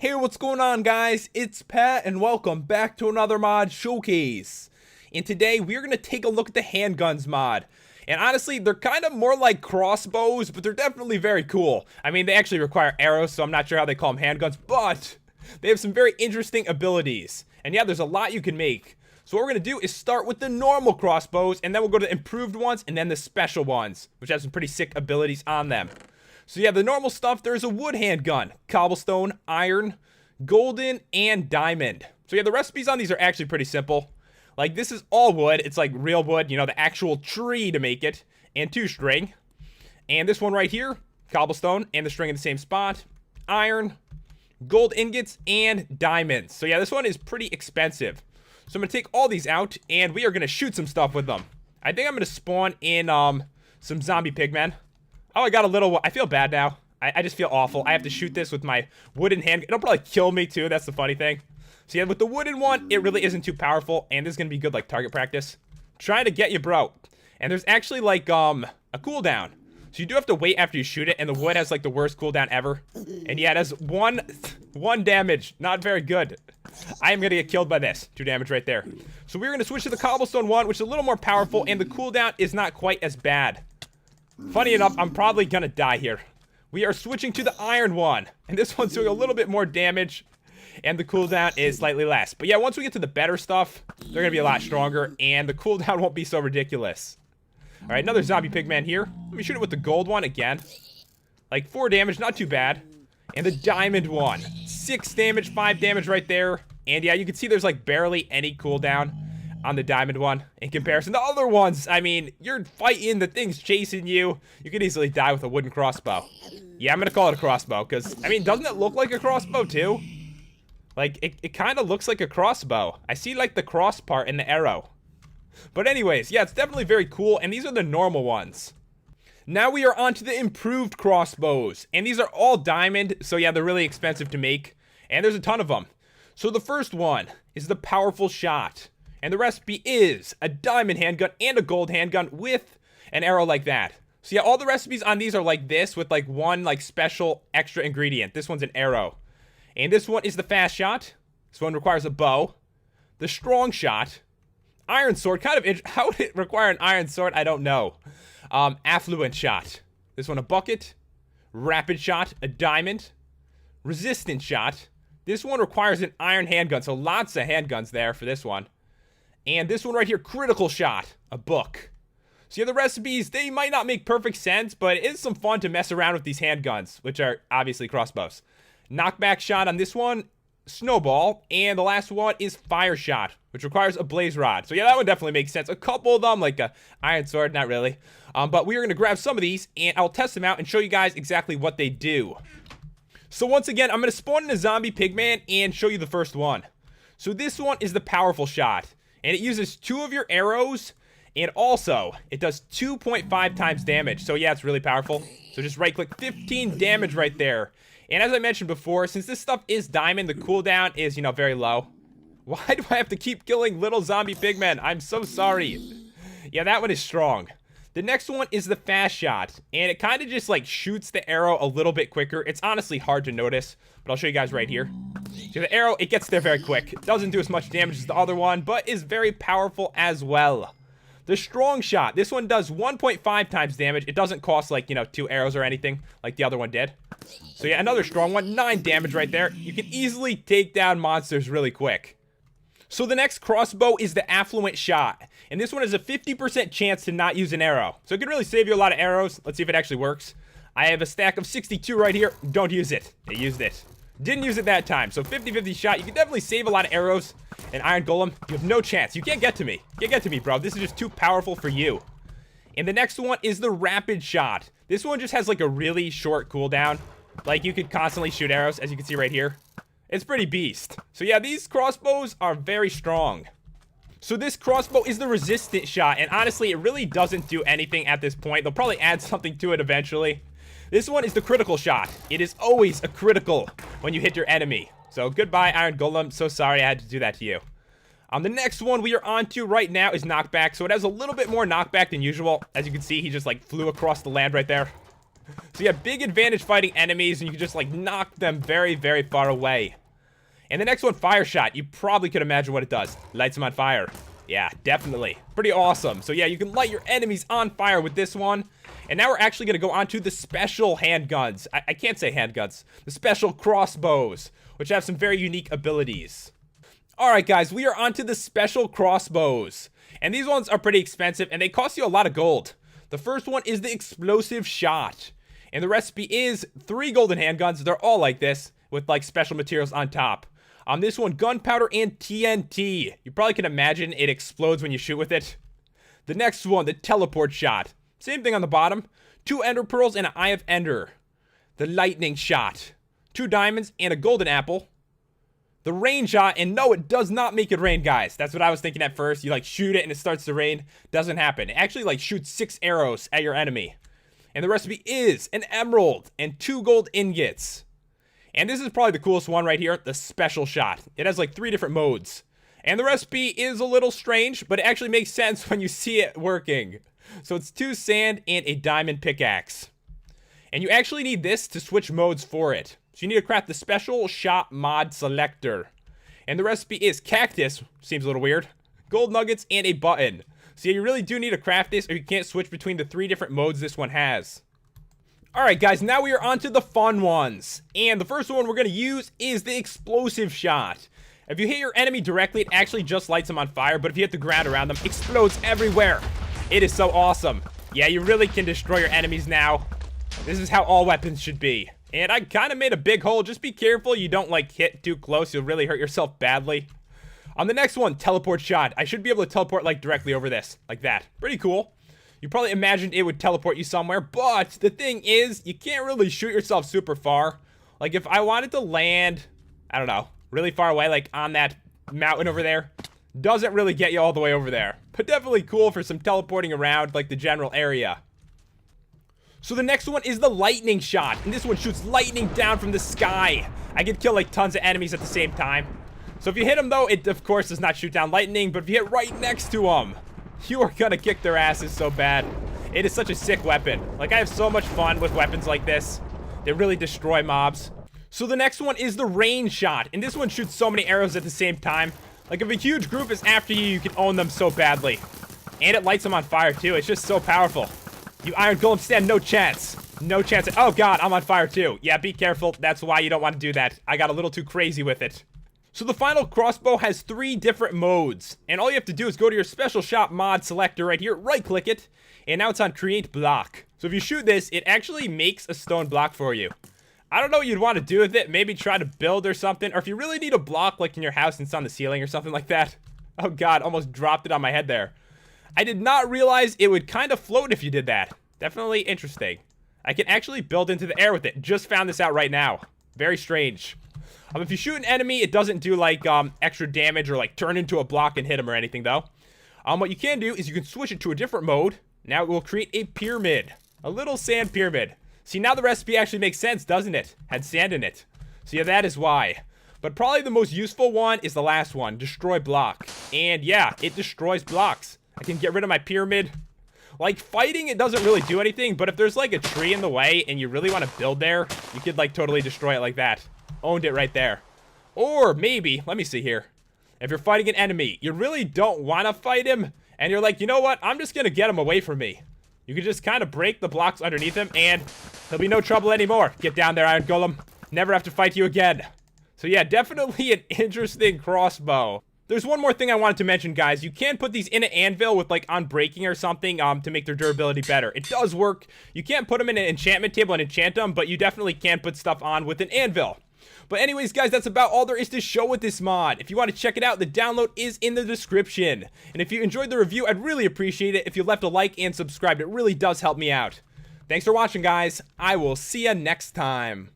Hey, what's going on, guys? It's Pat, and welcome back to another mod showcase. And today, we're going to take a look at the handguns mod. And honestly, they're kind of more like crossbows, but they're definitely very cool. I mean, they actually require arrows, so I'm not sure how they call them handguns, but they have some very interesting abilities. And yeah, there's a lot you can make. So what we're going to do is start with the normal crossbows, and then we'll go to the improved ones, and then the special ones, which have some pretty sick abilities on them. So yeah, the normal stuff, there's a wood handgun, cobblestone, iron, golden, and diamond. So yeah, the recipes on these are actually pretty simple. Like, this is all wood. It's like real wood, you know, the actual tree to make it, and 2 string. And this one right here, cobblestone, and the string in the same spot, iron, gold ingots, and diamonds. So yeah, this one is pretty expensive. So I'm going to take all these out, and we are going to shoot some stuff with them. I think I'm going to spawn in some zombie pigmen. Oh, I got a little... I feel bad now. I just feel awful. I have to shoot this with my wooden hand. It'll probably kill me, too. That's the funny thing. So, yeah, with the wooden one, it really isn't too powerful. And this is going to be good, like, target practice. Trying to get you, bro. And there's actually, like, a cooldown. So you do have to wait after you shoot it. And the wood has, like, the worst cooldown ever. And, yeah, it has one damage. Not very good. I am going to get killed by this. 2 damage right there. So we're going to switch to the cobblestone one, which is a little more powerful. And the cooldown is not quite as bad. Funny enough, I'm probably gonna die here. We are switching to the iron one, and this one's doing a little bit more damage, and the cooldown is slightly less. But yeah, once we get to the better stuff, they're gonna be a lot stronger, and the cooldown won't be so ridiculous. All right, another zombie pigman here. Let me shoot it with the gold one again. Like 4 damage, not too bad. And the diamond one, 6 damage, 5 damage right there. And yeah, you can see there's like barely any cooldown on the diamond one in comparison to other ones. I mean, you're fighting, the thing's chasing you. You could easily die with a wooden crossbow. Yeah, I'm gonna call it a crossbow, because, I mean, doesn't it look like a crossbow, too? Like, it kind of looks like a crossbow. I see, like, the cross part in the arrow. But anyways, yeah, it's definitely very cool, and these are the normal ones. Now we are on to the improved crossbows, and these are all diamond, so yeah, they're really expensive to make, and there's a ton of them. So the first one is the powerful shot. And the recipe is a diamond handgun and a gold handgun with an arrow like that. So yeah, all the recipes on these are like this with like one like special extra ingredient. This one's an arrow. And this one is the fast shot. This one requires a bow. The strong shot. Iron sword, kind of how would it require an iron sword? I don't know. Affluent shot. This one a bucket. Rapid shot, a diamond. Resistant shot. This one requires an iron handgun. So lots of handguns there for this one. And this one right here, critical shot, a book. So yeah, the recipes, they might not make perfect sense, but it is some fun to mess around with these handguns, which are obviously crossbows. Knockback shot on this one, snowball, and the last one is fire shot, which requires a blaze rod. So yeah, that one definitely makes sense. A couple of them, like a iron sword, not really. But we are going to grab some of these, and I'll test them out and show you guys exactly what they do. So once again, I'm going to spawn in a zombie pigman and show you the first one. So this one is the powerful shot. And it uses 2 of your arrows, and also, it does 2.5 times damage. So yeah, it's really powerful. So just right-click, 15 damage right there. And as I mentioned before, since this stuff is diamond, the cooldown is, you know, very low. Why do I have to keep killing little zombie pigmen? I'm so sorry. Yeah, that one is strong. The next one is the fast shot, and it kind of just, like, shoots the arrow a little bit quicker. It's honestly hard to notice, but I'll show you guys right here. So the arrow, it gets there very quick. It doesn't do as much damage as the other one, but is very powerful as well. The strong shot, this one does 1.5 times damage. It doesn't cost, like, you know, 2 arrows or anything like the other one did. So yeah, another strong one, 9 damage right there. You can easily take down monsters really quick. So the next crossbow is the affluent shot. And this one has a 50% chance to not use an arrow. So it could really save you a lot of arrows. Let's see if it actually works. I have a stack of 62 right here. Don't use it. I used it. Didn't use it that time. So 50-50 shot. You can definitely save a lot of arrows. And Iron Golem, you have no chance. You can't get to me. You can't get to me, bro. This is just too powerful for you. And the next one is the rapid shot. This one just has like a really short cooldown. Like you could constantly shoot arrows, as you can see right here. It's pretty beast. So yeah, these crossbows are very strong. So this crossbow is the resistant shot, and honestly, it really doesn't do anything at this point. They'll probably add something to it eventually. This one is the critical shot. It is always a critical when you hit your enemy. So goodbye, Iron Golem. So sorry I had to do that to you. The next one we are on to right now is knockback. So it has a little bit more knockback than usual. As you can see, he just like flew across the land right there. So you have big advantage fighting enemies, and you can just, like, knock them very, very far away. And the next one, Fire Shot. You probably could imagine what it does. Lights them on fire. Yeah, definitely. Pretty awesome. So yeah, you can light your enemies on fire with this one. And now we're actually going to go on to the special handguns. I can't say handguns. The special crossbows, which have some very unique abilities. Alright guys, we are on to the special crossbows. And these ones are pretty expensive, and they cost you a lot of gold. The first one is the explosive shot. And the recipe is 3 golden handguns. They're all like this, with like special materials on top. On this one, gunpowder and TNT. You probably can imagine it explodes when you shoot with it. The next one, the teleport shot. Same thing on the bottom. 2 ender pearls and an eye of ender. The lightning shot. 2 diamonds and a golden apple. The rain shot, and no, it does not make it rain, guys. That's what I was thinking at first. You like shoot it and it starts to rain. Doesn't happen. It actually like shoots 6 arrows at your enemy. And the recipe is an emerald and 2 gold ingots. And this is probably the coolest one right here, the special shot. It has like 3 different modes. And the recipe is a little strange, but it actually makes sense when you see it working. So it's 2 sand and a diamond pickaxe. And you actually need this to switch modes for it. So you need to craft the special shot mod selector. And the recipe is cactus, seems a little weird, gold nuggets, and a button. So yeah, you really do need to craft this, or you can't switch between the 3 different modes this one has. Alright guys, now we are on to the fun ones. And the first one we're going to use is the explosive shot. If you hit your enemy directly, it actually just lights them on fire, but if you hit the ground around them, it explodes everywhere. It is so awesome. Yeah, you really can destroy your enemies now. This is how all weapons should be. And I kind of made a big hole. Just be careful you don't like hit too close. You'll really hurt yourself badly. On the next one, teleport shot. I should be able to teleport like directly over this. Like that. Pretty cool. You probably imagined it would teleport you somewhere. But the thing is, you can't really shoot yourself super far. Like if I wanted to land, I don't know, really far away, like on that mountain over there, doesn't really get you all the way over there. But definitely cool for some teleporting around like the general area. So the next one is the lightning shot, and this one shoots lightning down from the sky. I can kill like tons of enemies at the same time. So if you hit them though, it of course does not shoot down lightning, but if you hit right next to them, you are gonna kick their asses so bad. It is such a sick weapon. Like I have so much fun with weapons like this. They really destroy mobs. So the next one is the rain shot, and this one shoots so many arrows at the same time. Like if a huge group is after you, you can own them so badly. And it lights them on fire too. It's just so powerful. You iron golem stand no chance. No chance. Oh god, I'm on fire too. Yeah, be careful. That's why you don't want to do that. I got a little too crazy with it. So the final crossbow has 3 different modes. And all you have to do is go to your special shot mod selector right here, right click it, and now it's on create block. So if you shoot this, it actually makes a stone block for you. I don't know what you'd want to do with it. Maybe try to build or something. Or if you really need a block like in your house and it's on the ceiling or something like that. Oh god, almost dropped it on my head there. I did not realize it would kind of float if you did that. Definitely interesting. I can actually build into the air with it. Just found this out right now. Very strange. If you shoot an enemy, it doesn't do like extra damage or like turn into a block and hit him or anything though. What you can do is you can switch it to a different mode. Now it will create a pyramid. A little sand pyramid. See, now the recipe actually makes sense, doesn't it? Had sand in it. So yeah, that is why. But probably the most useful one is the last one. Destroy block. And yeah, it destroys blocks. I can get rid of my pyramid. Like, fighting, it doesn't really do anything, but if there's, like, a tree in the way and you really want to build there, you could, like, totally destroy it like that. Owned it right there. Or maybe, let me see here. If you're fighting an enemy, you really don't want to fight him, and you're like, you know what, I'm just going to get him away from me. You can just kind of break the blocks underneath him, and there'll be no trouble anymore. Get down there, Iron Golem. Never have to fight you again. So yeah, definitely an interesting crossbow. There's one more thing I wanted to mention, guys. You can put these in an anvil with, like, unbreaking or something to make their durability better. It does work. You can't put them in an enchantment table and enchant them, but you definitely can put stuff on with an anvil. But anyways, guys, that's about all there is to show with this mod. If you want to check it out, the download is in the description. And if you enjoyed the review, I'd really appreciate it if you left a like and subscribed. It really does help me out. Thanks for watching, guys. I will see you next time.